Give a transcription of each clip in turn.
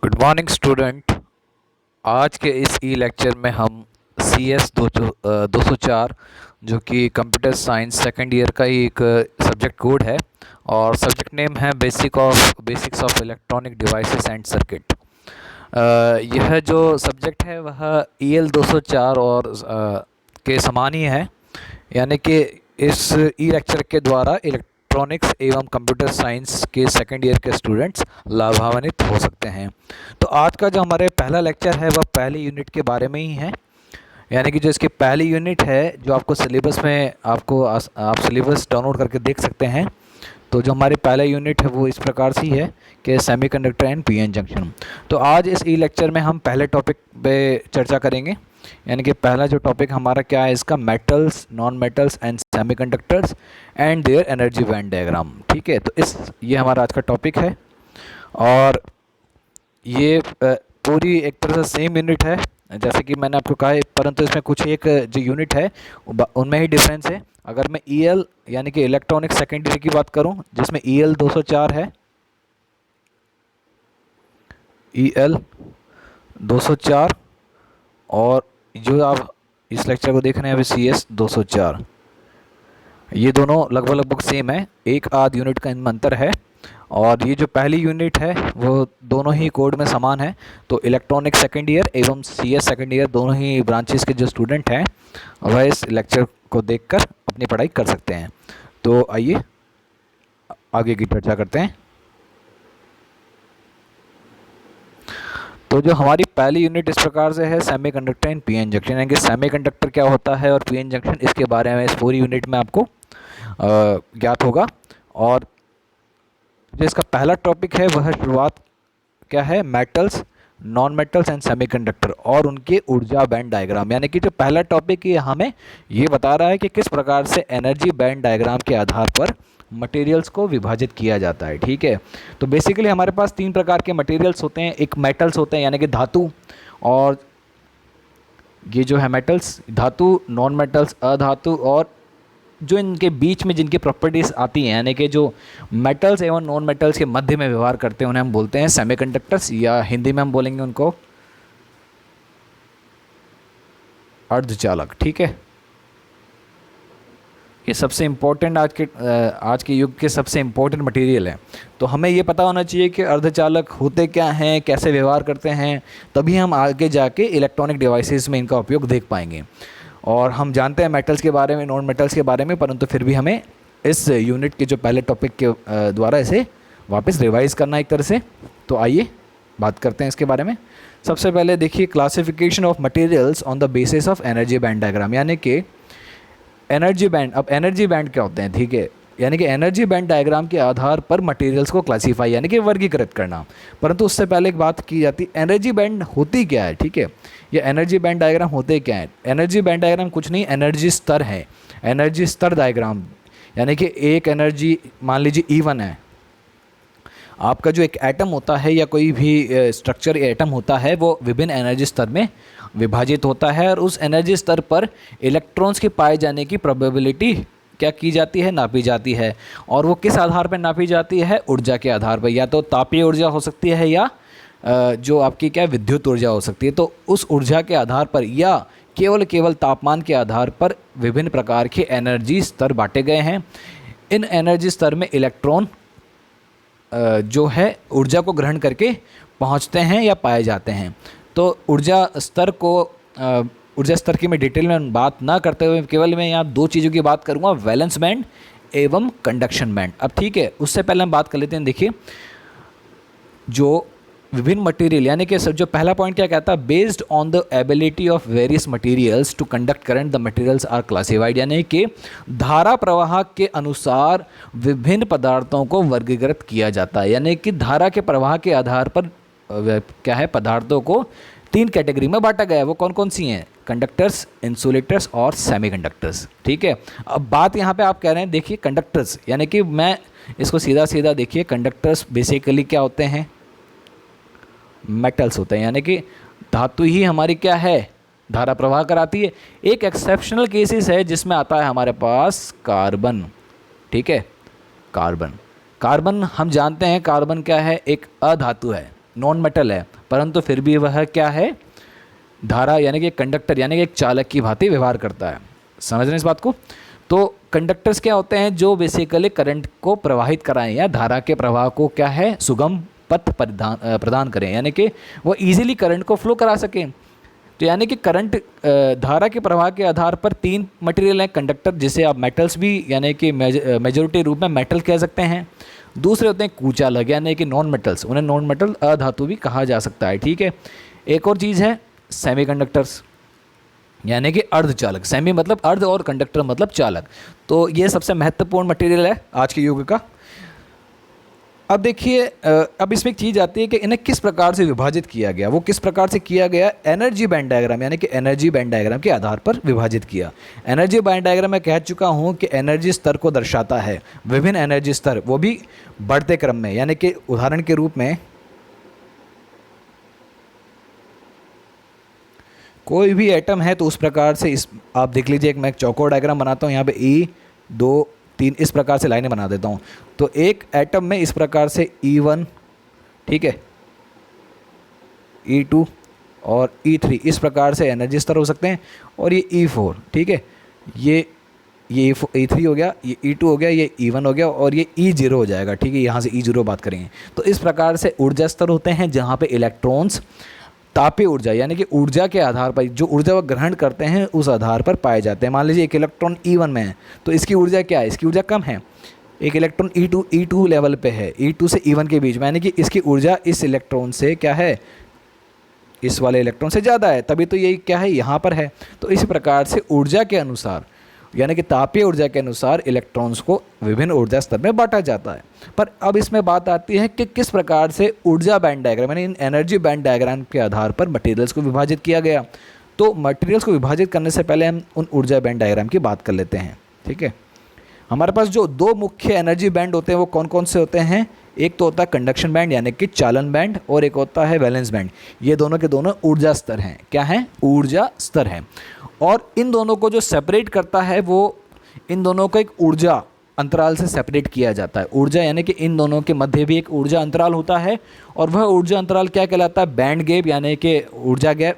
Good morning student. आज के इस ई लेक्चर में हम सी एस 204 जो कि कंप्यूटर साइंस सेकेंड ईयर का ही एक सब्जेक्ट कोड है और सब्जेक्ट नेम है basics of electronic devices and circuit. यह जो सब्जेक्ट है वह ई एल 204 और के समान ही है, यानी कि इस ई लेक्चर के द्वारा इलेक्ट्रॉनिक्स एवं कंप्यूटर साइंस के सेकेंड ईयर के स्टूडेंट्स लाभान्वित हो सकते हैं। तो आज का जो हमारे पहला लेक्चर है वह पहली यूनिट के बारे में ही है, यानी कि जो इसकी पहली यूनिट है जो आपको सिलेबस में आप सिलेबस डाउनलोड करके देख सकते हैं। तो जो हमारी पहला यूनिट है वो इस प्रकार से ही है कि सेमीकंडक्टर एंड पीएन जंक्शन। तो आज इस ई लेक्चर में हम पहले टॉपिक पे चर्चा करेंगे, यानी कि पहला जो टॉपिक हमारा क्या है इसका, metals, non metals and semiconductors and their energy band diagram. ठीक है, तो ये हमारा आज का टॉपिक है और ये पूरी एक तरह से सेम यूनिट है जैसे कि मैंने आपको कहा है, परंतु इसमें कुछ एक जो यूनिट है उनमें ही डिफरेंस है। अगर मैं ईएल यानी कि इलेक्ट्रॉनिक सेकेंड ईयर की बात करूं जिसमें ईएल 204 है, ईएल 204, और जो आप इस लेक्चर को देख रहे हैं अभी CS 204, ये दोनों लगभग सेम है, एक आध यूनिट का इनमें अंतर है। और ये जो पहली यूनिट है वो दोनों ही कोड में समान है। तो इलेक्ट्रॉनिक सेकेंड ईयर एवं CS सेकेंड ईयर दोनों ही ब्रांचेस के जो स्टूडेंट हैं वह इस लेक्चर को देखकर अपनी पढ़ाई कर सकते हैं। तो आइए आगे की चर्चा करते हैं। तो जो हमारी पहली यूनिट इस प्रकार से है, सेमीकंडक्टर एंड पीएन जंक्शन, यानी कि सेमीकंडक्टर क्या होता है और पीएन जंक्शन, इसके बारे में इस पूरी यूनिट में आपको ज्ञात होगा। और जो इसका पहला टॉपिक है वह शुरुआत क्या है, metals, non metals and semiconductor और उनके ऊर्जा बैंड डायग्राम, यानी कि जो पहला टॉपिक ये हमें ये बता रहा है कि किस प्रकार से एनर्जी बैंड डायग्राम के आधार पर मटेरियल्स को विभाजित किया जाता है। ठीक है, तो बेसिकली हमारे पास तीन प्रकार के मटेरियल्स होते हैं। एक मेटल्स होते हैं यानी कि धातु, और ये जो है मेटल्स धातु, नॉन मेटल्स अधातु, और जो इनके बीच में जिनकी प्रॉपर्टीज़ आती हैं यानी कि जो मेटल्स एवं नॉन मेटल्स के मध्य में व्यवहार करते हैं उन्हें हम बोलते हैं सेमीकंडक्टर्स, या हिंदी में हम बोलेंगे उनको अर्धचालक। ठीक है, ये सबसे इम्पोर्टेंट आज के युग के सबसे इम्पोर्टेंट मटेरियल है। तो हमें ये पता होना चाहिए कि अर्धचालक होते क्या हैं, कैसे व्यवहार करते हैं, तभी हम आगे जाके इलेक्ट्रॉनिक डिवाइसेस में इनका उपयोग देख पाएंगे। और हम जानते हैं मेटल्स के बारे में, नॉन मेटल्स के बारे में, परंतु फिर भी हमें इस यूनिट के जो पहले टॉपिक के द्वारा इसे वापस रिवाइज करना एक तरह से। तो आइए बात करते हैं इसके बारे में। सबसे पहले देखिए, classification of materials on the basis of energy band diagram, यानी कि एनर्जी बैंड। अब एनर्जी बैंड क्या होते हैं, ठीक है, यानी कि एनर्जी बैंड डायग्राम के आधार पर मटेरियल्स को क्लासीफाई यानी कि वर्गीकृत करना। परंतु उससे पहले एक बात की जाती है, एनर्जी बैंड होती क्या है। ठीक है, ये एनर्जी बैंड डायग्राम होते क्या है। एनर्जी बैंड डायग्राम कुछ नहीं, एनर्जी स्तर है, एनर्जी स्तर डायग्राम, यानी कि एक एनर्जी, मान लीजिए E1 है, आपका जो एक एटम होता है या कोई भी स्ट्रक्चर एटम होता है वो विभिन्न एनर्जी स्तर में विभाजित होता है, और उस एनर्जी स्तर पर इलेक्ट्रॉन्स के पाए जाने की प्रोबेबिलिटी क्या की जाती है, नापी जाती है। और वो किस आधार पर नापी जाती है, ऊर्जा के आधार पर, या तो तापीय ऊर्जा हो सकती है या जो आपकी क्या विद्युत ऊर्जा हो सकती है। तो उस ऊर्जा के आधार पर या केवल तापमान के आधार पर विभिन्न प्रकार के एनर्जी स्तर बांटे गए हैं। इन एनर्जी स्तर में इलेक्ट्रॉन जो है ऊर्जा को ग्रहण करके पहुंचते हैं या पाए जाते हैं। तो ऊर्जा स्तर की मैं डिटेल में बात ना करते हुए केवल मैं यहाँ दो चीज़ों की बात करूँगा, वैलेंस बैंड एवं कंडक्शन बैंड। अब ठीक है, उससे पहले हम बात कर लेते हैं। देखिए, जो विभिन्न मटेरियल, यानी कि सर जो पहला पॉइंट क्या कहता है, based on the ability of various materials to conduct current the materials are classified, यानी कि धारा प्रवाह के अनुसार विभिन्न पदार्थों को वर्गीकृत किया जाता है। यानी कि धारा के प्रवाह के आधार पर क्या है, पदार्थों को तीन कैटेगरी में बांटा गया है। वो कौन कौन सी हैं, कंडक्टर्स, इंसुलेटर्स और सेमीकंडक्टर्स। ठीक है, अब बात यहाँ पे आप कह रहे हैं, देखिए कंडक्टर्स, यानी कि मैं इसको सीधा देखिए, कंडक्टर्स बेसिकली क्या होते हैं, मेटल्स होते हैं, यानी कि धातु ही हमारी क्या है, धारा प्रवाह कराती है। एक एक्सेप्शनल केसेस है जिसमें आता है हमारे पास कार्बन। ठीक है, कार्बन हम जानते हैं कार्बन क्या है, एक अधातु है, नॉन मेटल है, परंतु फिर भी वह क्या है, धारा यानी कि कंडक्टर यानी कि एक चालक की भांति व्यवहार करता है। समझ रहे हैं इस बात को? तो कंडक्टर्स क्या होते हैं, जो बेसिकली करंट को प्रवाहित कराएं या धारा के प्रवाह को क्या है, सुगम पथ प्रदान करें, यानी कि वो इजीली करंट को फ्लो करा सकें। तो यानी कि करंट धारा के प्रवाह के आधार पर तीन मटेरियल हैं कंडक्टर, जिसे आप मेटल्स भी यानी कि मेजॉरिटी रूप में मेटल कह सकते हैं। दूसरे होते हैं कुचालक यानी कि नॉन मेटल्स, उन्हें नॉन मेटल अधातु भी कहा जा सकता है। ठीक है, एक और चीज़ है सेमीकंडक्टर्स यानी कि अर्धचालक। सेमी मतलब अर्ध और कंडक्टर मतलब चालक। तो ये सबसे महत्वपूर्ण मटेरियल है आज के युग का। अब देखिए, अब इसमें एक चीज़ आती है कि इन्हें किस प्रकार से विभाजित किया गया। वो किस प्रकार से किया गया, एनर्जी बैंड डायग्राम यानी कि एनर्जी बैंड डायग्राम के आधार पर विभाजित किया। एनर्जी बैंड डायग्राम मैं कह चुका हूँ कि एनर्जी स्तर को दर्शाता है, विभिन्न एनर्जी स्तर, वो भी बढ़ते क्रम में। यानी कि उदाहरण के रूप में कोई भी एटम है तो उस प्रकार से इस आप देख लीजिए, एक मैं चौकोर डायग्राम बनाता हूँ, यहाँ पे E2 3 इस प्रकार से लाइनें बना देता हूँ। तो एक एटम में इस प्रकार से E1, ठीक है, E2 और E3 इस प्रकार से एनर्जी स्तर हो सकते हैं। और ये E4, ठीक है, ये E3 हो गया, ये E2 हो गया, ये E1 हो गया और ये E0 हो जाएगा। ठीक है, यहाँ से E0 बात करेंगे। तो इस प्रकार से ऊर्जा स्तर होते हैं जहाँ पे इलेक्ट्रॉन्स तापीय ऊर्जा यानी कि ऊर्जा के आधार पर, जो ऊर्जा वह ग्रहण करते हैं उस आधार पर पाए जाते हैं। मान लीजिए एक इलेक्ट्रॉन E1 में है तो इसकी ऊर्जा क्या है, इसकी ऊर्जा कम है। एक इलेक्ट्रॉन E2 लेवल पे है, E2 से E1 के बीच में, यानी कि इसकी ऊर्जा इस इलेक्ट्रॉन से क्या है, इस वाले इलेक्ट्रॉन से ज़्यादा है, तभी तो यही क्या है यहाँ पर है। तो इस प्रकार से ऊर्जा के अनुसार यानी कि तापीय ऊर्जा के अनुसार इलेक्ट्रॉन्स को विभिन्न ऊर्जा स्तर में बांटा जाता है। पर अब इसमें बात आती है कि किस प्रकार से ऊर्जा बैंड डायग्राम यानी इन एनर्जी बैंड डायग्राम के आधार पर मटेरियल्स को विभाजित किया गया। तो मटेरियल्स को विभाजित करने से पहले हम उन ऊर्जा बैंड डायग्राम की बात कर लेते हैं। ठीक है, हमारे पास जो दो मुख्य एनर्जी बैंड होते हैं वो कौन कौन से होते हैं, एक तो होता है कंडक्शन बैंड यानी कि चालन बैंड और एक होता है वैलेंस बैंड। ये दोनों के दोनों ऊर्जा स्तर हैं। क्या हैं, ऊर्जा स्तर हैं। और इन दोनों को जो सेपरेट करता है वो इन दोनों को एक ऊर्जा अंतराल से सेपरेट किया जाता है। ऊर्जा यानी कि इन दोनों के मध्य भी एक ऊर्जा अंतराल होता है और वह ऊर्जा अंतराल क्या कहलाता है, बैंड गैप यानी कि ऊर्जा गैप,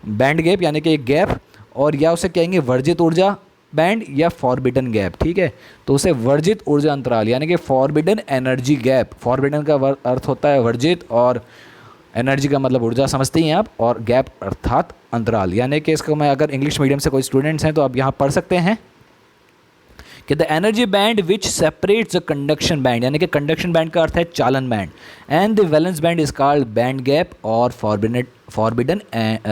बैंड गैप यानी कि एक गैप, और या उसे कहेंगे वर्जित ऊर्जा बैंड या फॉरबिडन गैप। ठीक है, तो उसे वर्जित ऊर्जा अंतराल यानी कि फॉरबिडन एनर्जी गैप, फॉरबिडन का अर्थ होता है वर्जित और एनर्जी का मतलब ऊर्जा समझते ही हैं आप, और गैप अर्थात अंतराल। यानी कि इसको मैं अगर इंग्लिश मीडियम से कोई स्टूडेंट्स हैं तो आप यहाँ पढ़ सकते हैं कि the energy band which separates the conduction band यानी कि कंडक्शन बैंड का अर्थ है चालन band, and the valence band is called band gap और फॉरबिडन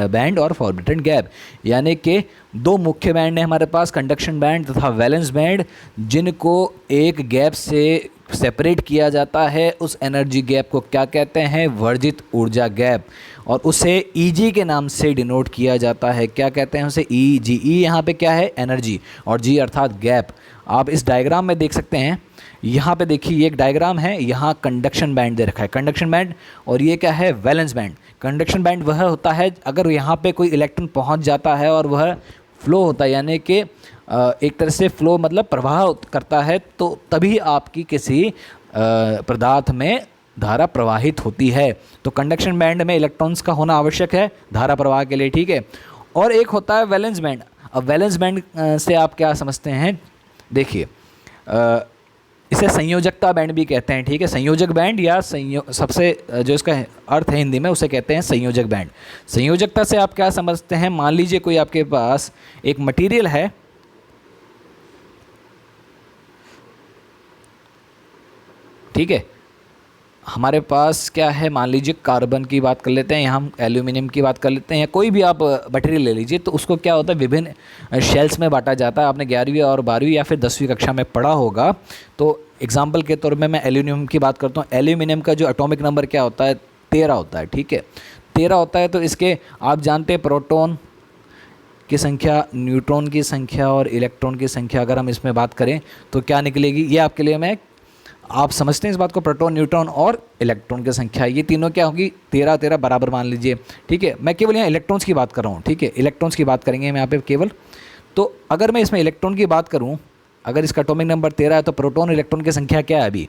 बैंड और फॉरबिडन गैप। यानी कि दो मुख्य बैंड हैं हमारे पास, कंडक्शन बैंड तथा वैलेंस बैंड, जिनको एक गैप से सेपरेट किया जाता है। उस एनर्जी गैप को क्या कहते हैं, वर्जित ऊर्जा गैप, और उसे Eg के नाम से डिनोट किया जाता है। क्या कहते हैं उसे, Eg। E यहाँ पे क्या है, एनर्जी, और G अर्थात गैप। आप इस डायग्राम में देख सकते हैं, यहाँ पे देखिए ये एक डायग्राम है, यहाँ कंडक्शन बैंड दे रखा है, कंडक्शन बैंड, और ये क्या है, वैलेंस बैंड। कंडक्शन बैंड वह होता है अगर यहाँ पे कोई इलेक्ट्रॉन पहुँच जाता है और वह फ्लो होता है, यानी कि एक तरह से फ्लो मतलब प्रवाह करता है, तो तभी आपकी किसी पदार्थ में धारा प्रवाहित होती है। तो कंडक्शन बैंड में इलेक्ट्रॉन्स का होना आवश्यक है धारा प्रवाह के लिए। ठीक है, और एक होता है वैलेंस बैंड। अब वैलेंस बैंड से आप क्या समझते हैं, देखिए इसे संयोजकता बैंड भी कहते हैं। ठीक है, संयोजक बैंड या सबसे जो इसका अर्थ है हिंदी में उसे कहते हैं संयोजक बैंड। संयोजकता से आप क्या समझते हैं, मान लीजिए कोई आपके पास एक मटेरियल है, ठीक है, हमारे पास क्या है, मान लीजिए कार्बन की बात कर लेते हैं, यहाँ हम एल्यूमिनियम की बात कर लेते हैं, कोई भी आप मटेरियल ले लीजिए, तो उसको क्या होता है, विभिन्न शेल्स में बांटा जाता है। आपने 11वीं और 12वीं या फिर 10वीं कक्षा में पढ़ा होगा। तो एग्जाम्पल के तौर में मैं एल्यूमिनियम की बात करता हूँ। एल्यूमिनियम का जो एटॉमिक नंबर क्या होता है, 13 होता है। ठीक है, 13 होता है। तो इसके आप जानते हैं प्रोटॉन की संख्या, न्यूट्रॉन की संख्या और इलेक्ट्रॉन की संख्या अगर हम इसमें बात करें तो क्या निकलेगी, ये आपके लिए मैं, आप समझते हैं इस बात को, प्रोटॉन, न्यूट्रॉन और इलेक्ट्रॉन की संख्या, ये तीनों क्या होगी, 13 13 बराबर मान लीजिए। ठीक है, मैं केवल यहाँ इलेक्ट्रॉन्स की बात कर रहा हूँ। ठीक है, इलेक्ट्रॉन्स की बात करेंगे हम यहाँ पे केवल। तो अगर मैं इसमें इलेक्ट्रॉन की बात करूँ, अगर इसका एटॉमिक नंबर 13 है तो प्रोटॉन इलेक्ट्रॉन की संख्या क्या है, अभी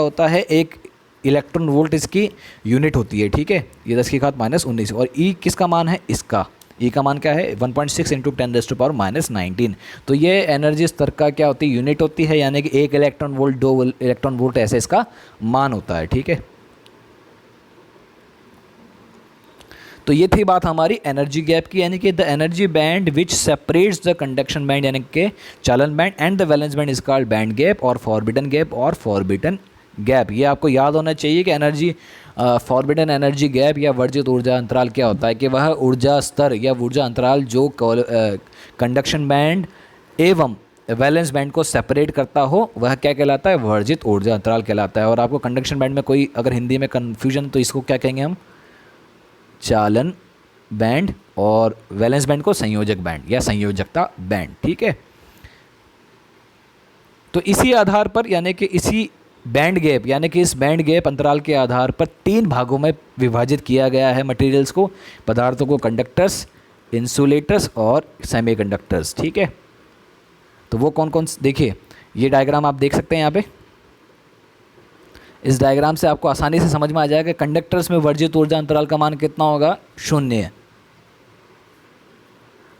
होता है, एक इलेक्ट्रॉन वोल्ट इसकी यूनिट होती है, ठीक है, ये 10⁻⁻19। और ई किसका मान है, इसका ई का मान क्या है 1.6 इंटू 10⁻⁻19। तो ये एनर्जी स्तर का क्या होती है, यूनिट होती है, यानी कि 1 इलेक्ट्रॉन वोल्ट 2 इलेक्ट्रॉन वोल्ट ऐसे इसका मान होता है, ठीक है। तो ये थी बात हमारी एनर्जी गैप की, यानी कि the energy band which separates the conduction band यानी कि चालन band and the valence band is called band gap और फॉरबिडन गैप और फॉरबिडन गैप। ये आपको याद होना चाहिए कि एनर्जी फॉरबिडन एनर्जी गैप या वर्जित ऊर्जा अंतराल क्या होता है, कि वह ऊर्जा स्तर या ऊर्जा अंतराल जो कंडक्शन बैंड एवं वैलेंस बैंड को सेपरेट करता हो वह क्या कहलाता है, वर्जित ऊर्जा अंतराल कहलाता है। और आपको कंडक्शन बैंड में कोई अगर हिंदी में कन्फ्यूजन तो इसको क्या कहेंगे हम, चालन बैंड, और वैलेंस बैंड को संयोजक बैंड या संयोजकता बैंड। ठीक है, तो इसी आधार पर यानी कि इसी बैंड गैप यानी कि इस बैंड गैप अंतराल के आधार पर 3 भागों में विभाजित किया गया है मटेरियल्स को, पदार्थों को, कंडक्टर्स, इंसुलेटर्स और सेमीकंडक्टर्स। ठीक है, तो वो कौन कौन, देखिए ये डायग्राम आप देख सकते हैं यहाँ पे। इस डायग्राम से आपको आसानी से समझ में आ जाएगा कंडक्टर्स में वर्जित ऊर्जा अंतराल का मान कितना होगा, 0।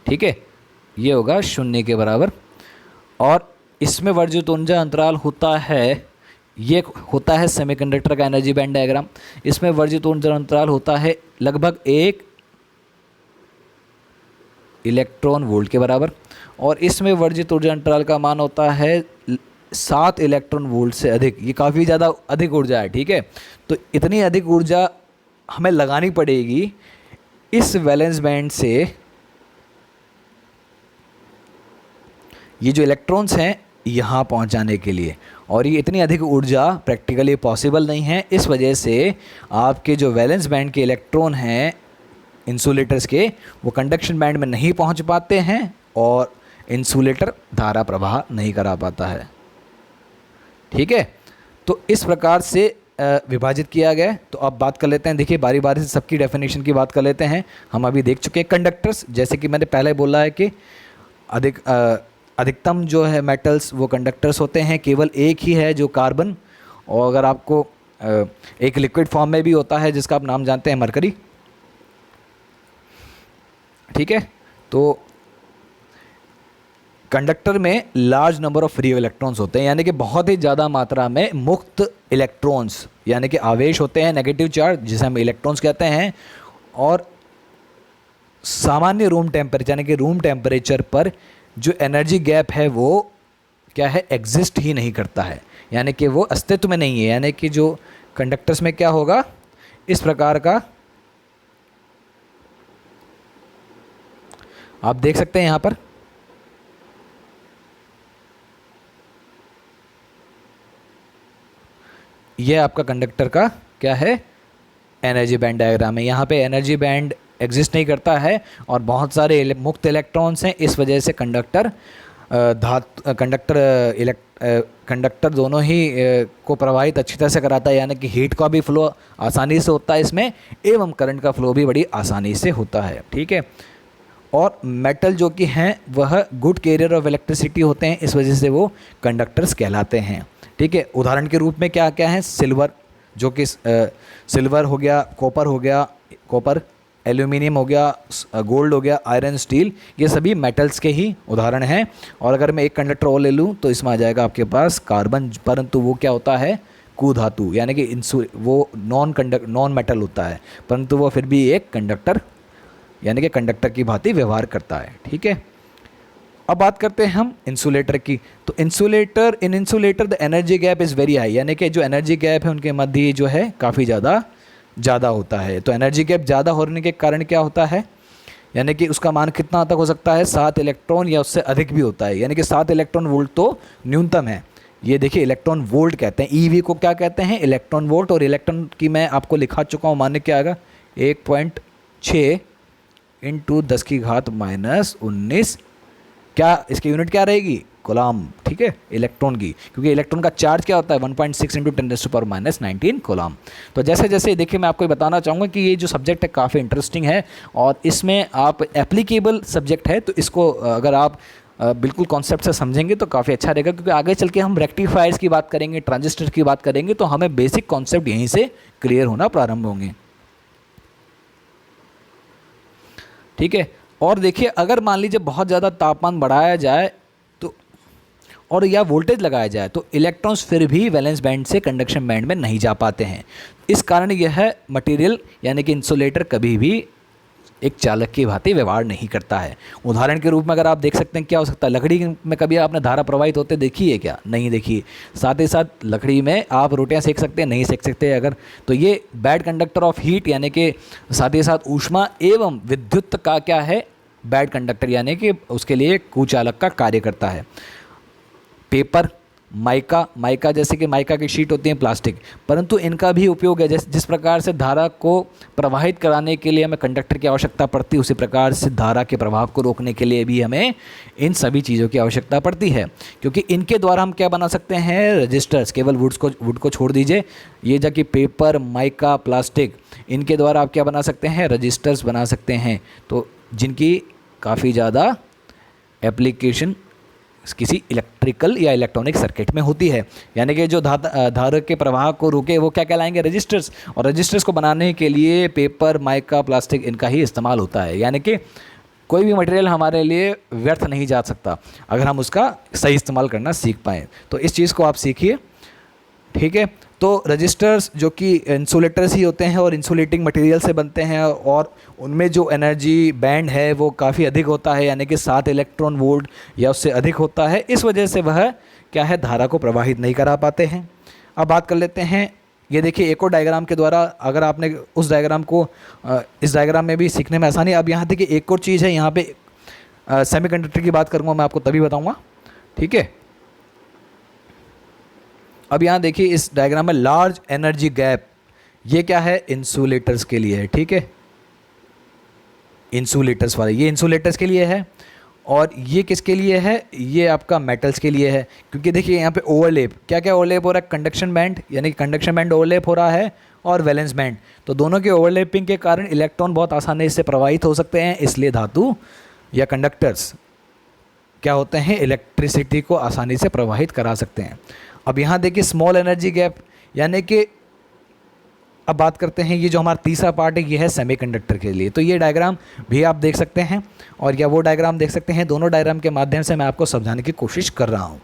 ठीक है, ये होगा 0 के बराबर। और इसमें वर्जित ऊर्जा अंतराल होता है, ये होता है सेमीकंडक्टर का एनर्जी बैंड डायग्राम। इसमें वर्जित ऊर्जा अंतराल होता है लगभग 1 इलेक्ट्रॉन वोल्ट के बराबर, और इसमें वर्जित ऊर्जा अंतराल का मान होता है 7 इलेक्ट्रॉन वोल्ट से अधिक। ये काफ़ी ज़्यादा अधिक ऊर्जा है। ठीक है, तो इतनी अधिक ऊर्जा हमें लगानी पड़ेगी इस वैलेंस बैंड से ये जो इलेक्ट्रॉन्स हैं यहाँ पहुँचाने के लिए, और ये इतनी अधिक ऊर्जा प्रैक्टिकली पॉसिबल नहीं है। इस वजह से आपके जो वैलेंस बैंड के इलेक्ट्रॉन हैं इंसुलेटर्स के, वो कंडक्शन बैंड में नहीं पहुँच पाते हैं और इंसुलेटर धारा प्रवाह नहीं करा पाता है। ठीक है, तो इस प्रकार से विभाजित किया गया है। तो अब बात कर लेते हैं, देखिए बारी बारी से सबकी डेफिनेशन की बात कर लेते हैं। हम अभी देख चुके हैं कंडक्टर्स, जैसे कि मैंने पहले बोला है कि अधिकतम जो है मेटल्स वो कंडक्टर्स होते हैं, केवल एक ही है जो कार्बन, और अगर आपको एक लिक्विड फॉर्म में भी होता है जिसका आप नाम जानते हैं मरकरी। ठीक है, तो कंडक्टर में large number of free electrons होते हैं, यानी कि बहुत ही ज़्यादा मात्रा में मुक्त इलेक्ट्रॉन्स यानी कि आवेश होते हैं, नेगेटिव चार्ज जिसे हम इलेक्ट्रॉन्स कहते हैं। और सामान्य रूम टेम्परेचर यानी कि रूम टेम्परेचर पर जो एनर्जी गैप है वो क्या है, एग्जिस्ट ही नहीं करता है, यानी कि वो अस्तित्व में नहीं है। यानी कि जो कंडक्टर्स में क्या होगा, इस प्रकार का आप देख सकते हैं यहाँ पर, यह आपका कंडक्टर का क्या है, एनर्जी बैंड डायग्राम है। यहाँ पे एनर्जी बैंड एग्जिस्ट नहीं करता है और बहुत सारे मुक्त इलेक्ट्रॉन्स हैं। इस वजह से कंडक्टर दोनों ही को प्रवाहित अच्छी तरह से कराता है, यानी कि हीट का भी फ्लो आसानी से होता है इसमें, एवं करंट का फ्लो भी बड़ी आसानी से होता है। ठीक है, और मेटल जो कि हैं वह गुड कैरियर ऑफ इलेक्ट्रिसिटी होते हैं, इस वजह से वो कंडक्टर्स कहलाते हैं। ठीक है, उदाहरण के रूप में क्या क्या है, सिल्वर, जो कि सिल्वर हो गया, कॉपर, एल्यूमिनियम हो गया, गोल्ड हो गया, आयरन, स्टील, ये सभी मेटल्स के ही उदाहरण हैं। और अगर मैं एक कंडक्टर और ले लूँ तो इसमें आ जाएगा आपके पास कार्बन, परंतु वो क्या होता है, कुधातु, यानी कि वो नॉन मेटल होता है, परंतु वो फिर भी एक कंडक्टर यानी कि कंडक्टर की भांति व्यवहार करता है। ठीक है, अब बात करते हैं हम इंसुलेटर की। तो in insulator the energy gap is very high, यानी कि जो एनर्जी गैप है उनके मध्य जो है काफ़ी ज़्यादा होता है। तो एनर्जी गैप ज़्यादा होने के कारण क्या होता है, यानी कि उसका मान कितना तक हो सकता है, 7 इलेक्ट्रॉन या उससे अधिक भी होता है, यानी कि 7 इलेक्ट्रॉन वोल्ट तो न्यूनतम है। ये देखिए इलेक्ट्रॉन वोल्ट कहते हैं, ईवी को क्या कहते हैं, इलेक्ट्रॉन वोल्ट। और इलेक्ट्रॉन की मैं आपको लिखा चुका हूँ, मान्य क्या आएगा, 1.6 × 10⁻⁻⁹, क्या इसकी यूनिट क्या रहेगी, कोलॉम। ठीक है, इलेक्ट्रॉन की, क्योंकि इलेक्ट्रॉन का चार्ज क्या होता है, 1.6 × 10⁻⁻19 कोलॉम। तो जैसे जैसे देखिए मैं आपको बताना चाहूँगा कि ये जो सब्जेक्ट है काफ़ी इंटरेस्टिंग है और इसमें आप एप्लीकेबल सब्जेक्ट है, तो इसको अगर आप बिल्कुल कॉन्सेप्ट से समझेंगे तो काफ़ी अच्छा रहेगा, क्योंकि आगे चल के हम रेक्टिफायर्स की बात करेंगे, ट्रांजिस्टर की बात करेंगे, तो हमें बेसिक कॉन्सेप्ट यहीं से क्लियर होना प्रारंभ होंगे। ठीक है, और देखिए अगर मान लीजिए बहुत ज़्यादा तापमान बढ़ाया जाए तो और या वोल्टेज लगाया जाए तो इलेक्ट्रॉन्स फिर भी वैलेंस बैंड से कंडक्शन बैंड में नहीं जा पाते हैं। इस कारण यह मटेरियल यानी कि इंसुलेटर कभी भी एक चालक की भांति व्यवहार नहीं करता है। उदाहरण के रूप में अगर आप देख सकते हैं क्या हो सकता है, लकड़ी में कभी आपने धारा प्रवाहित होते देखी है क्या, नहीं देखी। साथ ही साथ लकड़ी में आप रोटियां सेक सकते हैं, नहीं सेक सकते अगर, तो ये बैड कंडक्टर ऑफ हीट यानी कि साथ ही साथ ऊष्मा एवं विद्युत का क्या है, बैड कंडक्टर यानी कि उसके लिए कुचालक का कार्य करता है। पेपर, माइका, माइका जैसे कि माइका की शीट होती है प्लास्टिक, परंतु इनका भी उपयोग है। जिस प्रकार से धारा को प्रवाहित कराने के लिए हमें कंडक्टर की आवश्यकता पड़ती है, उसी प्रकार से धारा के प्रभाव को रोकने के लिए भी हमें इन सभी चीज़ों की आवश्यकता पड़ती है, क्योंकि इनके द्वारा हम क्या बना सकते हैं, रजिस्टर्स। केवल वुड को छोड़ दीजिए, ये जो कि पेपर, माइका, प्लास्टिक, इनके द्वारा आप क्या बना सकते हैं, रजिस्टर्स बना सकते हैं, तो जिनकी काफ़ी ज़्यादा एप्लीकेशन किसी इलेक्ट्रिकल या इलेक्ट्रॉनिक सर्किट में होती है। यानी कि जो धारा के प्रवाह को रोके वो क्या कहलाएंगे, रजिस्टर्स। और रजिस्टर्स को बनाने के लिए पेपर, माइका, प्लास्टिक, इनका ही इस्तेमाल होता है। यानी कि कोई भी मटेरियल हमारे लिए व्यर्थ नहीं जा सकता अगर हम उसका सही इस्तेमाल करना सीख पाएँ। तो इस चीज़ को आप सीखिए, ठीक है। तो रजिस्टर्स जो कि इंसुलेटर्स ही होते हैं और इंसुलेटिंग मटेरियल से बनते हैं, और उनमें जो एनर्जी बैंड है वो काफ़ी अधिक होता है, यानी कि 7 इलेक्ट्रॉन वोल्ट या उससे अधिक होता है। इस वजह से वह क्या है, धारा को प्रवाहित नहीं करा पाते हैं। अब बात कर लेते हैं, ये देखिए एक और डायग्राम के द्वारा, अगर आपने उस डायग्राम को इस डायग्राम में भी सीखने में आसानी। अब यहाँ देखिए एक और चीज़ है, यहाँ पे सेमीकंडक्टर की बात करूँगा मैं, आपको तभी बताऊँगा, ठीक है। अब यहाँ देखिए इस डायग्राम में लार्ज एनर्जी गैप, ये क्या है, इंसुलेटर्स के लिए है, ठीक है। इंसुलेटर्स वाले, ये इंसुलेटर्स के लिए है, और ये किसके लिए है, ये आपका मेटल्स के लिए है। क्योंकि देखिए यहाँ पे ओवरलैप, क्या क्या ओवरलैप हो रहा है, कंडक्शन बैंड, यानी कि कंडक्शन बैंड ओवरलैप हो रहा है, और वैलेंस बैंड। तो दोनों के ओवरलैपिंग के कारण इलेक्ट्रॉन बहुत आसानी से प्रवाहित हो सकते हैं, इसलिए धातु या कंडक्टर्स क्या होते हैं, इलेक्ट्रिसिटी को आसानी से प्रवाहित करा सकते हैं। अब यहाँ देखिए स्मॉल एनर्जी गैप, यानी कि अब बात करते हैं, ये जो हमारा तीसरा पार्ट है ये है सेमीकंडक्टर के लिए। तो ये डायग्राम भी आप देख सकते हैं और या वो डायग्राम देख सकते हैं, दोनों डायग्राम के माध्यम से मैं आपको समझाने की कोशिश कर रहा हूँ,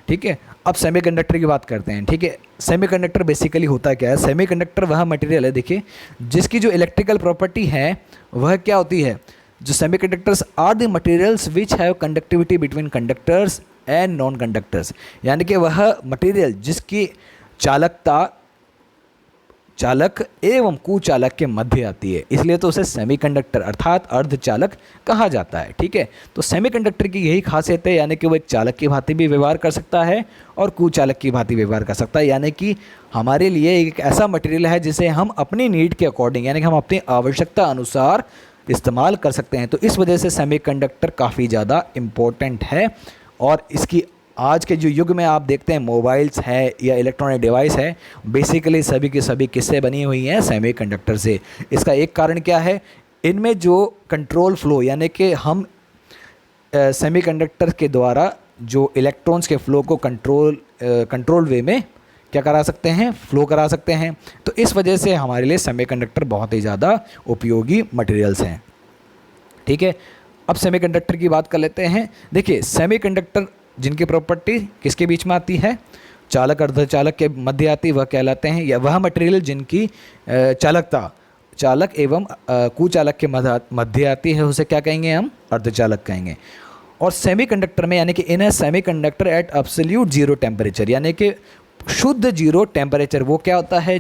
ठीक है। अब सेमीकंडक्टर की बात करते हैं, ठीक है। सेमीकंडक्टर बेसिकली होता क्या है, सेमीकंडक्टर वह मटेरियल है, देखिए, जिसकी जो इलेक्ट्रिकल प्रॉपर्टी है वह क्या होती है, जो semiconductors are the materials which have conductivity between conductors and non conductors, यानी कि वह मटेरियल जिसकी चालकता चालक एवं कुचालक के मध्य आती है, इसलिए तो उसे सेमीकंडक्टर अर्थात अर्धचालक कहा जाता है, ठीक है। तो सेमीकंडक्टर की यही खासियत है, यानी कि वो एक चालक की भांति भी व्यवहार कर सकता है और कुचालक की भांति व्यवहार कर सकता है, यानी कि हमारे लिए एक ऐसा मटेरियल है जिसे हम अपनी नीड के अकॉर्डिंग, यानी कि हम अपनी आवश्यकता अनुसार इस्तेमाल कर सकते हैं। तो इस वजह से सेमीकंडक्टर काफ़ी ज़्यादा इम्पोर्टेंट है, और इसकी आज के जो युग में आप देखते हैं मोबाइल्स है या इलेक्ट्रॉनिक डिवाइस है, बेसिकली सभी की सभी किससे बनी हुई हैं, सेमीकंडक्टर से। इसका एक कारण क्या है, इनमें जो कंट्रोल फ्लो, यानी कि हम सेमीकंडक्टर के द्वारा जो इलेक्ट्रॉन्स के फ्लो को कंट्रोल वे में क्या करा सकते हैं, फ्लो करा सकते हैं। तो इस वजह से हमारे लिए सेमीकंडक्टर बहुत ही ज़्यादा उपयोगी मटेरियल्स हैं, ठीक है। अब सेमीकंडक्टर की बात कर लेते हैं। देखिए सेमीकंडक्टर जिनकी प्रॉपर्टी किसके बीच में आती है, चालक अर्धचालक के मध्य आती है, वह कहलाते हैं, या वह मटेरियल जिनकी चालकता चालक एवं कुचालक के मध्य आती है, उसे क्या कहेंगे, हम अर्धचालक कहेंगे। और सेमीकंडक्टर में, यानी कि in a semiconductor at absolute zero temperature, यानी कि शुद्ध जीरो टेम्परेचर, वो क्या होता है,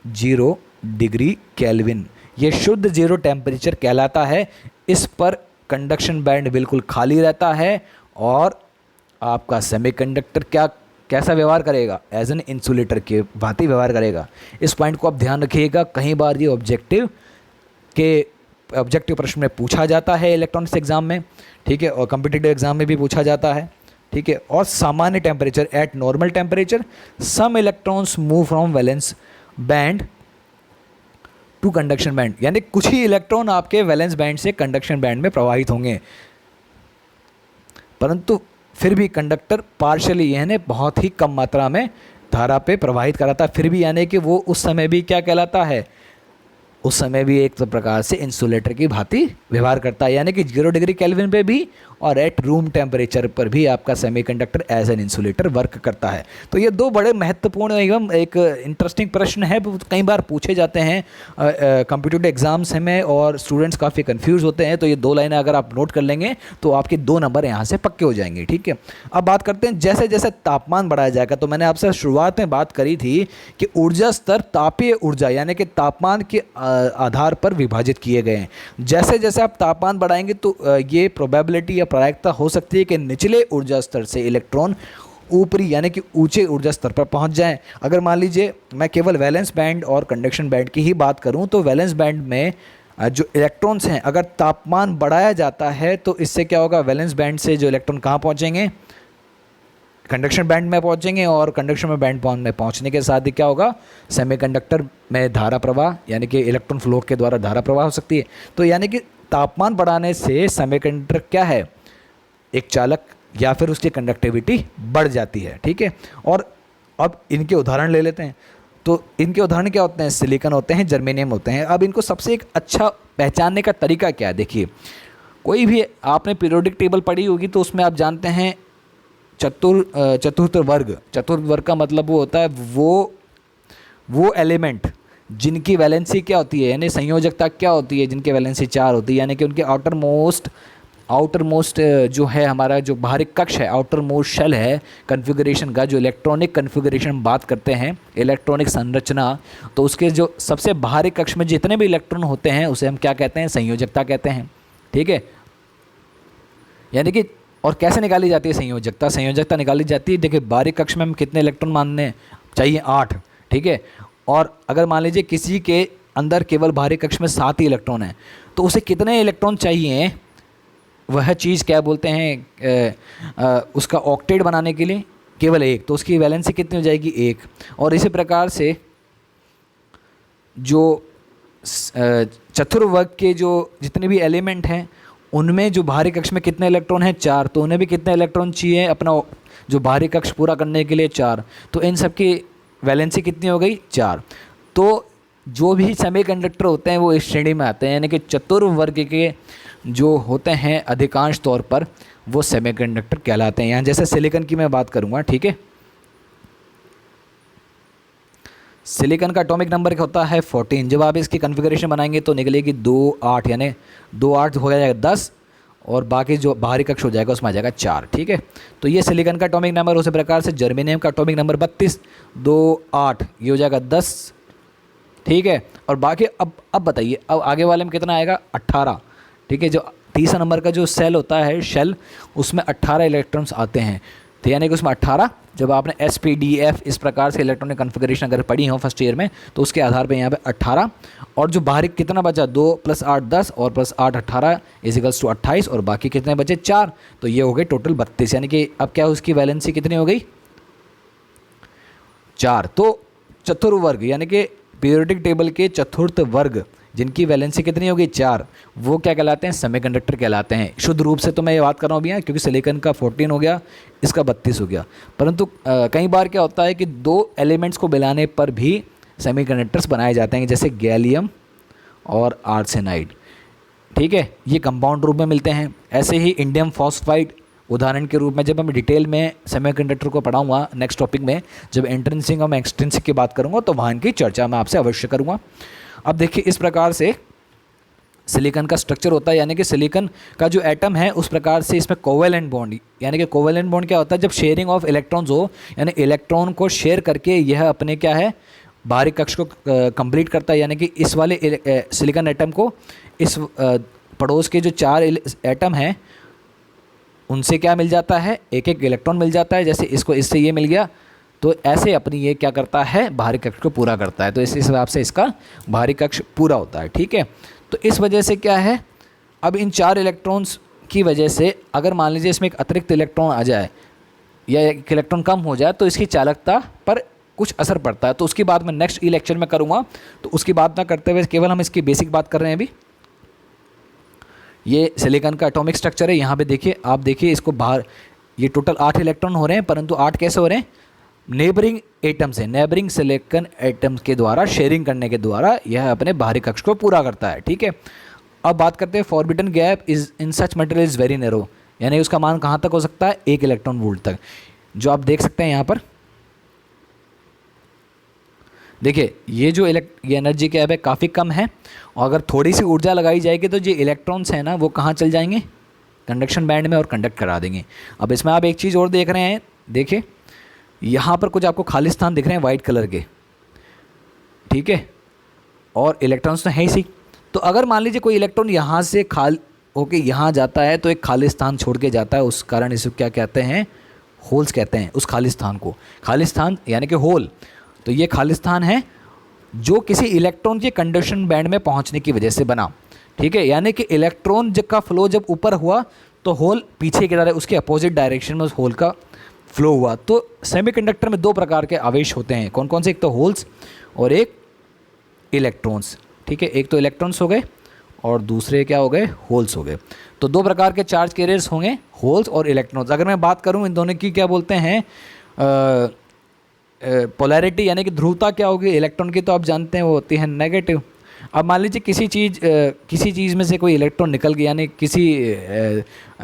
जीरो डिग्री केल्विन, ये शुद्ध जीरो टेम्परेचर कहलाता है। इस पर कंडक्शन बैंड बिल्कुल खाली रहता है और आपका सेमीकंडक्टर कैसा व्यवहार करेगा, एज एन इंसुलेटर के भांति व्यवहार करेगा। इस पॉइंट को आप ध्यान रखिएगा, कई बार ये ऑब्जेक्टिव प्रश्न में पूछा जाता है इलेक्ट्रॉनिक्स एग्जाम में, ठीक है, और कॉम्पिटिटिव एग्जाम में भी पूछा जाता है, ठीक है। और सामान्य temperature, at normal temperature some electrons move from valence band to conduction band, यानी कुछ ही इलेक्ट्रॉन आपके वैलेंस बैंड से कंडक्शन बैंड में प्रवाहित होंगे, परंतु फिर भी कंडक्टर पार्शियली, यानी बहुत ही कम मात्रा में धारा पे प्रवाहित कराता है, फिर भी यानी कि वो उस समय भी क्या कहलाता है, उस समय भी एक प्रकार से इंसुलेटर की भांति व्यवहार करता है, यानी कि 0 डिग्री केल्विन पे भी और एट रूम टेम्परेचर पर भी आपका semiconductor as an insulator work करता है। तो ये दो बड़े महत्वपूर्ण एवं एक इंटरेस्टिंग प्रश्न है, कई बार पूछे जाते हैं कॉम्पिटिटिव एग्जाम्स में और स्टूडेंट्स काफ़ी कंफ्यूज होते हैं। तो ये दो लाइनें अगर आप नोट कर लेंगे तो आपके 2 नंबर यहाँ से पक्के हो जाएंगे। ठीक है, अब बात करते हैं जैसे जैसे तापमान बढ़ाया जाएगा। तो मैंने आपसे शुरुआत में बात करी थी कि ऊर्जा स्तर तापीय ऊर्जा यानी कि तापमान के आधार पर विभाजित किए गए हैं। जैसे जैसे आप तापमान बढ़ाएंगे तो ये प्रोबेबिलिटी या प्रायिकता हो सकती है कि निचले ऊर्जा स्तर से इलेक्ट्रॉन ऊपरी यानी कि ऊंचे ऊर्जा स्तर पर पहुंच जाएं। अगर मान लीजिए मैं केवल वैलेंस बैंड और कंडक्शन बैंड की ही बात करूं तो वैलेंस बैंड में जो इलेक्ट्रॉन्स हैं, अगर तापमान बढ़ाया जाता है तो इससे क्या होगा, वैलेंस बैंड से जो इलेक्ट्रॉन कहाँ पहुँचेंगे, कंडक्शन बैंड में पहुँचेंगे, और कंडक्शन में बैंड में पहुँचने के साथ ही क्या होगा, सेमीकंडक्टर में धारा प्रवाह यानी कि इलेक्ट्रॉन फ्लो के द्वारा धारा प्रवाह हो सकती है। तो यानी कि तापमान बढ़ाने से सेमीकंडक्टर क्या है, एक चालक या फिर उसकी कंडक्टिविटी बढ़ जाती है। ठीक है, और अब इनके उदाहरण ले लेते हैं। तो इनके उदाहरण क्या होते हैं, सिलिकॉन होते हैं, जर्मेनियम होते हैं। अब इनको सबसे एक अच्छा पहचानने का तरीका क्या है, देखिए कोई भी आपने पीरियोडिक टेबल पढ़ी होगी तो उसमें आप जानते हैं चतुर्थ वर्ग का मतलब वो होता है वो एलिमेंट जिनकी वैलेंसी क्या होती है यानी संयोजकता क्या होती है, जिनकी वैलेंसी 4 होती है, यानी कि उनके आउटर मोस्ट जो है हमारा जो बाहरी कक्ष है, आउटर मोस्ट शेल है कन्फिगरेशन का, जो इलेक्ट्रॉनिक कन्फिगरेशन हम बात करते हैं, इलेक्ट्रॉनिक संरचना, तो उसके जो सबसे बाहरी कक्ष में जितने भी इलेक्ट्रॉन होते हैं उसे हम क्या कहते हैं, संयोजकता कहते हैं। ठीक है, यानी कि और कैसे निकाली जाती है संयोजकता निकाली जाती है, देखिए बाहरी कक्ष में हम कितने इलेक्ट्रॉन मानने चाहिए, 8। ठीक है, और अगर मान लीजिए किसी के अंदर केवल बाहरी कक्ष में 7 ही इलेक्ट्रॉन हैं तो उसे कितने इलेक्ट्रॉन चाहिए, वह चीज़ क्या बोलते हैं उसका ऑक्टेट बनाने के लिए, केवल 1, तो उसकी वैलेंसी कितनी हो जाएगी, 1। और इसी प्रकार से जो चतुर्वर्ग के जो जितने भी एलिमेंट हैं उनमें जो बाहरी कक्ष में कितने इलेक्ट्रॉन हैं, 4, तो उन्हें भी कितने इलेक्ट्रॉन चाहिए अपना जो बाहरी कक्ष पूरा करने के लिए, 4। तो इन सब की वैलेंसी कितनी हो गई, 4। तो जो भी सेमीकंडक्टर होते हैं वो इस श्रेणी में आते हैं, यानी कि चतुर्वर्ग के जो होते हैं अधिकांश तौर पर वो सेमीकंडक्टर कहलाते हैं। यहाँ जैसे सिलिकॉन की मैं बात करूँगा। ठीक है, सिलिकॉन का एटॉमिक नंबर क्या होता है, 14। जब आप इसकी कॉन्फ़िगरेशन बनाएंगे तो निकलेगी 2 8, यानी 2 8 हो जाएगा 10, और बाकी जो बाहरी कक्ष हो जाएगा उसमें आ जाएगा 4। ठीक है, तो ये सिलिकॉन का एटॉमिक नंबर। उसी प्रकार से जर्मेनियम का एटॉमिक नंबर 32, 2 8 ये हो जाएगा 10। ठीक है, और बाकी अब बताइए अब आगे वाले में कितना आएगा, 18। ठीक है, जो तीसरा नंबर का जो सेल होता है शेल, उसमें 18 इलेक्ट्रॉन्स आते हैं। तो यानी कि उसमें 18, जब आपने SPDF इस प्रकार से इलेक्ट्रॉनिक कॉन्फ़िगरेशन अगर पढ़ी हो फर्स्ट ईयर में तो उसके आधार पे यहाँ पे 18, और जो बाहरी कितना बचा, 2 + 8 10 और +8 18 = 28, और बाकी कितने बचे, 4। तो ये हो गए टोटल 32, यानी कि अब क्या उसकी वैलेंसी कितनी हो गई, 4। तो चतुर्वर्ग यानी कि पीरियोडिक टेबल के चतुर्थ वर्ग जिनकी वैलेंसी कितनी होगी, 4, वो क्या कहलाते हैं, सेमीकंडक्टर कहलाते हैं। शुद्ध रूप से तो मैं ये बात कर रहा हूँ अभी यहाँ, क्योंकि सिलिकॉन का 14 हो गया, इसका 32 हो गया, परंतु कई बार क्या होता है कि 2 एलिमेंट्स को मिलाने पर भी सेमीकंडक्टर्स बनाए जाते हैं, जैसे गैलियम और आर्सेनाइड। ठीक है, ये कंपाउंड रूप में मिलते हैं। ऐसे ही इंडियम फॉस्फाइड उदाहरण के रूप में, जब मैं डिटेल में सेमीकंडक्टर को पढ़ाऊँगा नेक्स्ट टॉपिक में, जब इंट्रिंसिक और मैं एक्सट्रिंसिक की बात करूँगा तो वहाँ की चर्चा मैं आपसे अवश्य करूँगा। अब देखिए इस प्रकार से सिलिकॉन का स्ट्रक्चर होता है, यानी कि सिलिकॉन का जो एटम है उस प्रकार से इसमें कोवेलेंट बॉन्ड, यानी कि कोवेलेंट बॉन्ड क्या होता है, जब शेयरिंग ऑफ इलेक्ट्रॉन्स हो, यानी इलेक्ट्रॉन को शेयर करके यह अपने क्या है बाहरी कक्ष को कंप्लीट करता है, यानी कि इस वाले सिलिकॉन एटम को इस पड़ोस के जो 4 एटम हैं उनसे क्या मिल जाता है, एक एक इलेक्ट्रॉन मिल जाता है। जैसे इसको इससे ये मिल गया, तो ऐसे अपनी ये क्या करता है, बाहरी कक्ष को पूरा करता है। तो इस हिसाब से इसका बाहरी कक्ष पूरा होता है। ठीक है, तो इस वजह से क्या है, अब इन 4 इलेक्ट्रॉन्स की वजह से अगर मान लीजिए इसमें एक अतिरिक्त इलेक्ट्रॉन आ जाए या एक इलेक्ट्रॉन कम हो जाए तो इसकी चालकता पर कुछ असर पड़ता है। तो उसकी बात मैं नेक्स्ट लेक्चर में करूँगा, तो उसकी बात ना करते हुए केवल हम इसकी बेसिक बात कर रहे हैं अभी। ये सिलिकॉन का एटॉमिक स्ट्रक्चर है। यहाँ पे देखिए, आप देखिए इसको बाहर, ये टोटल 8 इलेक्ट्रॉन हो रहे हैं, परंतु 8 कैसे हो रहे हैं, नेबरिंग एटम से, नेबरिंग सिलिकॉन एटम्स के द्वारा शेयरिंग करने के द्वारा यह अपने बाहरी कक्ष को पूरा करता है। ठीक है, अब बात करते हैं forbidden gap is in such material is very narrow. यानी उसका मान कहाँ तक हो सकता है, 1 इलेक्ट्रॉन वोल्ट तक, जो आप देख सकते हैं यहाँ पर। देखिए ये जो ये एनर्जी गैप है काफ़ी कम है, और अगर थोड़ी सी ऊर्जा लगाई जाएगी तो जो इलेक्ट्रॉन्स हैं ना वो कहाँ चल जाएंगे, कंडक्शन बैंड में, और कंडक्ट करा देंगे। अब इसमें आप एक चीज़ और देख रहे हैं, देखिए यहाँ पर कुछ आपको खाली स्थान दिख रहे हैं वाइट कलर के, ठीक है, और इलेक्ट्रॉन्स तो है ही सी। तो अगर मान लीजिए कोई इलेक्ट्रॉन यहाँ से होके यहाँ जाता है तो एक खाली स्थान छोड़ के जाता है, उस कारण इसे क्या कहते हैं, होल्स कहते हैं उस खाली स्थान को। खाली स्थान यानी कि होल, तो ये खाली स्थान है जो किसी इलेक्ट्रॉन के कंडक्शन बैंड में पहुंचने की वजह से बना, ठीक है। यानी कि इलेक्ट्रॉन का फ्लो जब ऊपर हुआ तो होल पीछे की तरह उसके अपोजिट डायरेक्शन में उस होल का फ्लो हुआ। तो सेमीकंडक्टर में 2 प्रकार के आवेश होते हैं, कौन कौन से, एक तो होल्स और एक इलेक्ट्रॉन्स, ठीक है। एक तो इलेक्ट्रॉन्स हो गए और दूसरे क्या हो गए, होल्स हो गए। तो 2 प्रकार के चार्ज कैरियर्स होंगे, होल्स और इलेक्ट्रॉन्स। अगर मैं बात करूं इन दोनों की क्या बोलते हैं, पोलैरिटी यानी कि ध्रुवता क्या होगी इलेक्ट्रॉन की, तो आप जानते हैं वो होती है नेगेटिव। अब मान लीजिए किसी चीज़ में से कोई इलेक्ट्रॉन निकल गया, यानी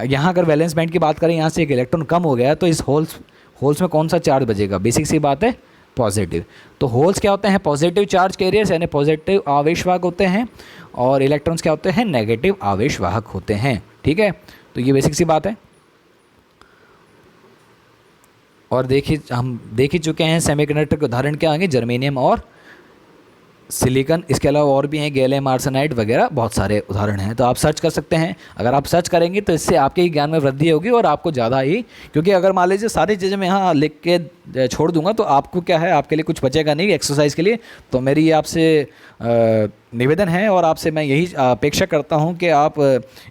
यहाँ अगर वैलेंस बैंड की बात करें, यहाँ से एक इलेक्ट्रॉन कम हो गया तो इस होल्स में कौन सा चार्ज बचेगा, बेसिक सी बात है, पॉजिटिव। तो होल्स क्या होते हैं, पॉजिटिव चार्ज कैरियर्स यानी पॉजिटिव आवेशवाहक होते हैं, और इलेक्ट्रॉन्स क्या होते हैं, नेगेटिव आवेशवाहक होते हैं, ठीक है। तो ये बेसिक सी बात है। और देखिए हम देख ही चुके हैं सेमीकंडक्टर के उदाहरण क्या होंगे, जर्मेनियम और सिलिकॉन, इसके अलावा और भी हैं, गैलियम आर्सेनाइड वगैरह, बहुत सारे उदाहरण हैं। तो आप सर्च कर सकते हैं, अगर आप सर्च करेंगे तो इससे आपके ही ज्ञान में वृद्धि होगी और आपको ज़्यादा ही, क्योंकि अगर मान लीजिए सारी चीज़ें मैं यहाँ लिख के छोड़ दूंगा तो आपको क्या है, आपके लिए कुछ बचेगा नहीं एक्सरसाइज के लिए। तो मेरी आपसे निवेदन है और आपसे मैं यही अपेक्षा करता हूँ कि आप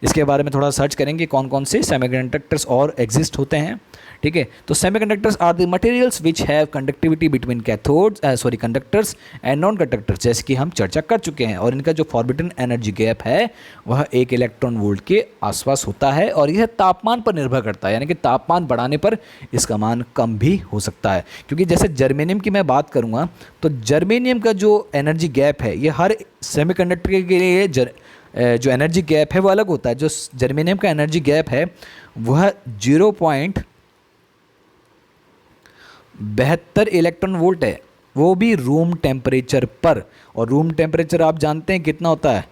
इसके बारे में थोड़ा सर्च करेंगे कौन कौन से सेमीकंडक्टर्स और एग्जिस्ट होते हैं, ठीक है। तो semiconductors are the materials which have conductivity between conductors and non conductors, जैसे कि हम चर्चा कर चुके हैं। और इनका जो फॉरबिडन एनर्जी गैप है वह 1 इलेक्ट्रॉन वोल्ट के आसपास होता है, और यह तापमान पर निर्भर करता है, यानी कि तापमान बढ़ाने पर इसका मान कम भी हो सकता है। क्योंकि जैसे जर्मेनियम की मैं बात करूँगा तो जर्मेनियम का जो एनर्जी गैप है ये हर सेमीकंडक्टर के लिए जो एनर्जी गैप है वो अलग होता है। जो जर्मेनियम का एनर्जी गैप है वह 0.72 इलेक्ट्रॉन वोल्ट है, वो भी रूम टेम्परेचर पर। और रूम टेम्परेचर आप जानते हैं कितना होता है,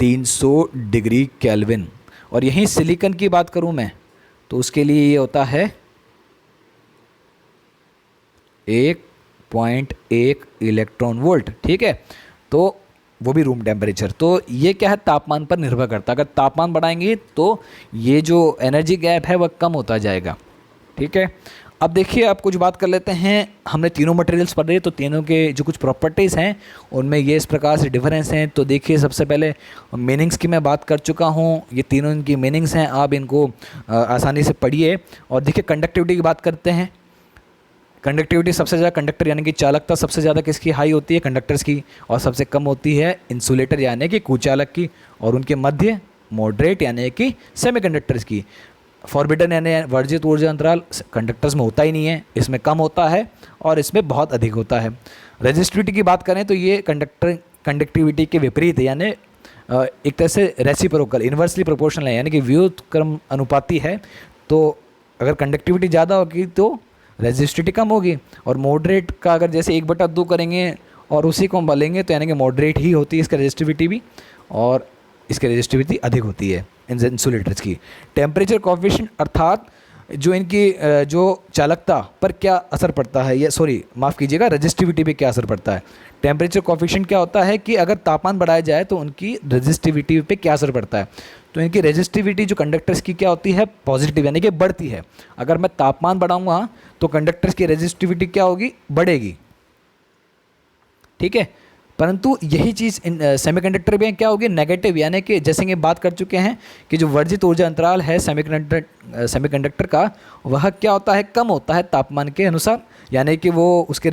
300 डिग्री केल्विन। और यहीं सिलिकॉन की बात करूं मैं तो उसके लिए ये होता है 1.1 इलेक्ट्रॉन वोल्ट, ठीक है। तो वो भी रूम टेम्परेचर। तो ये क्या है, तापमान पर निर्भर करता है। अगर तापमान बढ़ाएंगे तो ये जो एनर्जी गैप है वह कम होता जाएगा, ठीक है। अब देखिए आप कुछ बात कर लेते हैं, हमने तीनों मटेरियल्स पढ़ रहे, तो तीनों के जो कुछ प्रॉपर्टीज़ हैं उनमें ये इस प्रकार से डिफरेंस हैं। तो देखिए सबसे पहले मीनिंग्स की मैं बात कर चुका हूँ, ये तीनों इनकी मीनिंग्स हैं, आप इनको आसानी से पढ़िए। और देखिए कंडक्टिविटी की बात करते हैं। कंडक्टिविटी सबसे ज़्यादा कंडक्टर यानी कि चालकता सबसे ज़्यादा किसकी हाई होती है, कंडक्टर्स की, और सबसे कम होती है इंसुलेटर यानी कि कुचालक की, और उनके मध्य मॉडरेट यानी कि सेमीकंडक्टर्स की। फॉरबिडन यानी वर्जित ऊर्जा अंतराल कंडक्टर्स में होता ही नहीं है, इसमें कम होता है और इसमें बहुत अधिक होता है। रेजिस्टिविटी की बात करें तो ये कंडक्टिविटी के विपरीत है, यानी एक तरह से रेसिप्रोकल, इन्वर्सली प्रोपोर्शनल है, यानी कि व्युत्क्रम अनुपाती है। तो अगर कंडक्टिविटी ज़्यादा होगी तो रेजिस्टिविटी कम होगी। और मॉडरेट का अगर जैसे 1/2 करेंगे और उसी को हम बलेंगे तो यानी कि मॉडरेट ही होती है इसका रेजिस्टिविटी भी, और इसकी रेजिस्टिविटी अधिक होती है इंसुलेटर्स की। टेम्परेचर कोएफिशिएंट अर्थात जो इनकी जो चालकता पर क्या असर पड़ता है, या सॉरी माफ़ कीजिएगा, रेजिस्टिविटी पे क्या असर पड़ता है। टेम्परेचर कोएफिशिएंट क्या होता है कि अगर तापमान बढ़ाया जाए तो उनकी रेजिस्टिविटी पे क्या असर पड़ता है। तो इनकी रेजिस्टिविटी जो कंडक्टर्स की क्या होती है, पॉजिटिव यानी कि बढ़ती है। अगर मैं तापमान बढ़ाऊंगा तो कंडक्टर्स की रेजिस्टिविटी क्या होगी, बढ़ेगी, ठीक है। परंतु यही चीज़ सेमीकंडक्टर में क्या होगी, नेगेटिव, यानी कि जैसे कि बात कर चुके हैं कि जो वर्जित ऊर्जा अंतराल है सेमीकंडक्टर का, वह क्या होता है, कम होता है तापमान के अनुसार, यानी कि वो उसके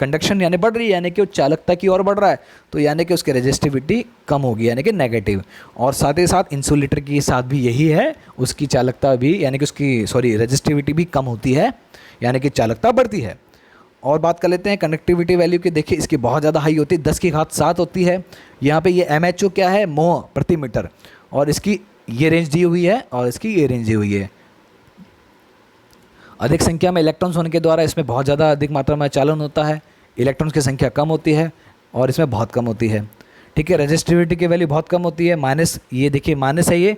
कंडक्शन यानी बढ़ रही है, यानी कि वो चालकता की ओर बढ़ रहा है, तो यानी कि उसकी रेजिस्टिविटी कम होगी, यानी कि नेगेटिव। और साथ ही साथ इंसुलेटर के साथ भी यही है, उसकी चालकता भी यानी कि उसकी रेजिस्टिविटी भी कम होती है, यानी कि चालकता बढ़ती है। और बात कर लेते हैं कंडक्टिविटी वैल्यू की। देखिए इसकी बहुत ज़्यादा हाई होती है, 10 की घात 7 होती है। यहाँ पे ये MHO क्या है, मोह प्रति मीटर, और इसकी ये रेंज दी हुई है और इसकी ये रेंज दी हुई है। अधिक संख्या में इलेक्ट्रॉन्स होने के द्वारा इसमें बहुत ज़्यादा अधिक मात्रा में चालन होता है, इलेक्ट्रॉन्स की संख्या कम होती है और इसमें बहुत कम होती है। ठीक है, रेजिस्टिविटी की वैल्यू बहुत कम होती है, माइनस, ये देखिए माइनस है, ये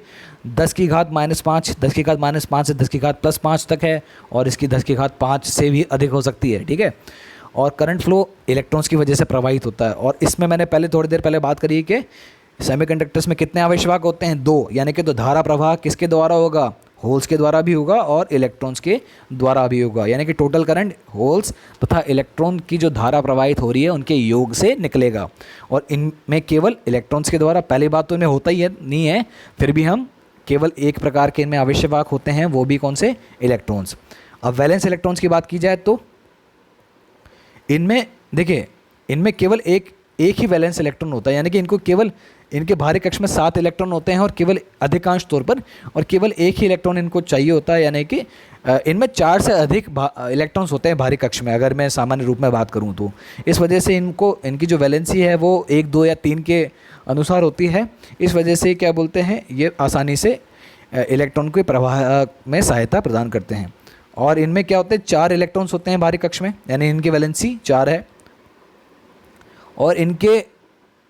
10 की घात -5, 10 की घात -5 से 10 की घात +5 तक है, और इसकी 10 की घात 5 से भी अधिक हो सकती है। ठीक है, और करंट फ्लो इलेक्ट्रॉन्स की वजह से प्रवाहित होता है। और इसमें मैंने पहले थोड़ी देर पहले बात करी कि सेमीकंडक्टर्स में कितने आवेशवाहक होते हैं, 2, यानी कि तो धारा प्रवाह किसके द्वारा होगा, होल्स के द्वारा भी होगा और इलेक्ट्रॉन्स के द्वारा भी होगा, यानी कि टोटल करंट होल्स तथा इलेक्ट्रॉन की जो धारा प्रवाहित हो रही है उनके योग से निकलेगा। और इनमें केवल इलेक्ट्रॉन्स के द्वारा, पहली बात तो इनमें होता ही है नहीं है, फिर भी हम केवल एक प्रकार के इनमें आवेशवाहक होते हैं, वो भी कौन से, इलेक्ट्रॉन्स। अब वैलेंस इलेक्ट्रॉन्स की बात की जाए तो इनमें देखिए, इनमें केवल एक ही वैलेंस इलेक्ट्रॉन होता है, यानी कि इनको केवल इनके बाहरी कक्ष में 7 इलेक्ट्रॉन होते हैं और केवल अधिकांश तौर पर और केवल एक ही इलेक्ट्रॉन इनको चाहिए होता है, यानी कि इनमें 4 से अधिक इलेक्ट्रॉन्स होते हैं बाहरी कक्ष में, अगर मैं सामान्य रूप में बात करूं तो। इस वजह से इनकी जो वैलेंसी है वो 1, 2 या 3 के अनुसार होती है। इस वजह से क्या बोलते हैं, ये आसानी से इलेक्ट्रॉन के प्रवाह में सहायता प्रदान करते हैं। और इनमें क्या होते हैं, 4 इलेक्ट्रॉन्स होते हैं बाहरी कक्ष में, यानी इनकी वैलेंसी 4 है, और इनके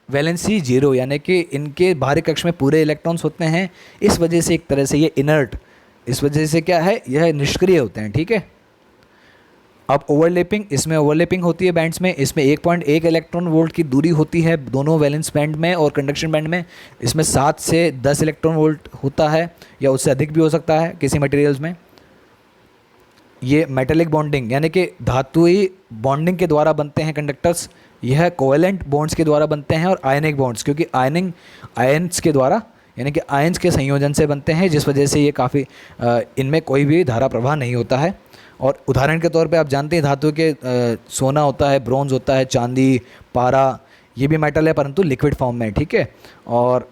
वैलेंसी 0, यानी कि इनके बाहरी कक्ष में पूरे इलेक्ट्रॉन्स होते हैं। इस वजह से एक तरह से ये इनर्ट, इस वजह से क्या है, यह निष्क्रिय होते हैं। ठीक है, अब ओवरलैपिंग, इसमें ओवरलैपिंग होती है बैंड्स में, इसमें 1.1 इलेक्ट्रॉन वोल्ट की दूरी होती है दोनों वैलेंस बैंड में और कंडक्शन बैंड में। इसमें 7 से 10 इलेक्ट्रॉन वोल्ट होता है, या उससे अधिक भी हो सकता है किसी मटेरियल्स में। ये मेटेलिक बॉन्डिंग, यानी कि धातुई बॉन्डिंग के द्वारा बनते हैं कंडक्टर्स। यह कोवेलेंट बॉन्ड्स के द्वारा बनते हैं और आयनिक बॉन्ड्स, क्योंकि आयन्स के द्वारा, यानी कि आयन्स के संयोजन से बनते हैं, जिस वजह से ये काफ़ी इनमें कोई भी धारा प्रवाह नहीं होता है। और उदाहरण के तौर पे आप जानते हैं धातु के सोना होता है, ब्रोंज होता है, चांदी, पारा, ये भी मेटल है परंतु लिक्विड फॉर्म में। ठीक है, और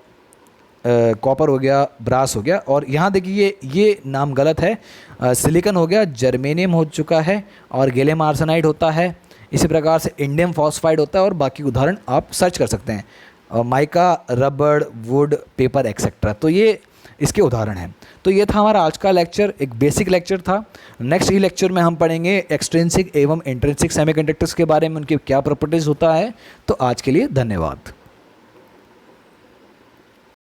कॉपर हो गया, ब्रास हो गया, और यहाँ देखिए ये नाम गलत है, सिलिकॉन हो गया, जर्मेनियम हो चुका है, और गैलियम आर्सेनाइड होता है। इसी प्रकार से इंडियम फॉस्फाइड होता है, और बाकी उदाहरण आप सर्च कर सकते हैं, माइका, रबड़, वुड, पेपर एक्सेट्रा। तो ये इसके उदाहरण हैं। तो ये था हमारा आज का लेक्चर, एक बेसिक लेक्चर था। नेक्स्ट ई लेक्चर में हम पढ़ेंगे एक्सट्रिंसिक एवं इंट्रिंसिक सेमीकंडक्टर्स के बारे में, उनकी क्या प्रॉपर्टीज़ होता है। तो आज के लिए धन्यवाद।